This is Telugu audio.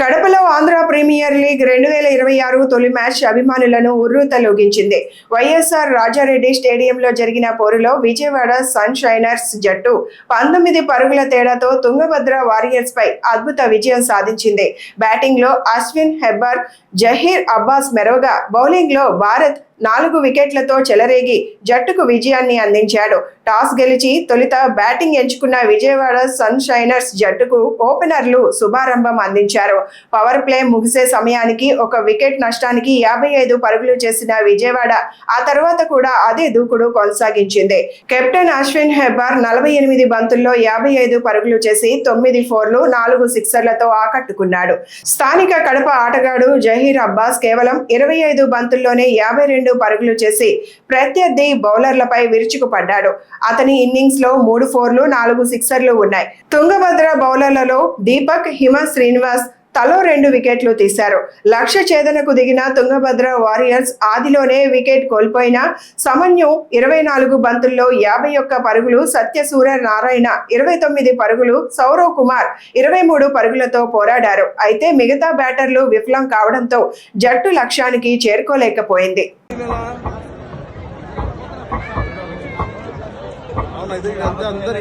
కడపలో ఆంధ్ర ప్రీమియర్ లీగ్ 2026 తొలి మ్యాచ్ అభిమానులను ఉర్రూతలూగించింది. వైఎస్ఆర్ రాజారెడ్డి స్టేడియంలో జరిగిన పోరులో విజయవాడ సన్ షైనర్స్ జట్టు 19 పరుగుల తేడాతో తుంగభద్ర వారియర్స్ పై అద్భుత విజయం సాధించింది. బ్యాటింగ్ లో అశ్విన్ హెబ్బర్, జహీర్ అబ్బాస్ మెరవగా బౌలింగ్ లో భారత్ 4 వికెట్లతో చెలరేగి జట్టుకు విజయాన్ని అందించాడు. టాస్ గెలిచి తొలుత బ్యాటింగ్ ఎంచుకున్న విజయవాడ సన్ షైనర్స్ జట్టుకు ఓపెనర్లు శుభారంభం అందించారు. పవర్ ప్లే ముగిసే సమయానికి ఒక వికెట్ నష్టానికి 55 పరుగులు చేసిన విజయవాడ ఆ తర్వాత కూడా అదే దూకుడు కొనసాగించింది. కెప్టెన్ అశ్విన్ హెబ్బర్ 48 బంతుల్లో 55 పరుగులు చేసి 9 ఫోర్లు 4 సిక్సర్లతో ఆకట్టుకున్నాడు. స్థానిక కడప ఆటగాడు జహీర్ అబ్బాస్ కేవలం 25 బంతుల్లోనే 52 పరుగులు చేసి ప్రత్యర్థి బౌలర్లపై విరుచుకుపడ్డాడు. అతని ఇన్నింగ్స్ లో 3 ఫోర్లు 4 సిక్సర్లు ఉన్నాయి. తుంగభద్ర బౌలర్లలో దీపక్, హిమ శ్రీనివాస్ తలో 2 వికెట్లు తీశారు. లక్ష్య ఛేదనకు దిగిన తుంగభద్ర వారియర్స్ ఆదిలోనే వికెట్ కోల్పోయిన సమన్యు 24 బంతుల్లో 51 పరుగులు, సత్యసూర్య నారాయణ 29 పరుగులు, సౌరవ్ కుమార్ 23 పరుగులతో పోరాడారు. అయితే మిగతా బ్యాటర్లు విఫలం కావడంతో జట్టు లక్ష్యానికి చేరుకోలేకపోయింది. అందరూ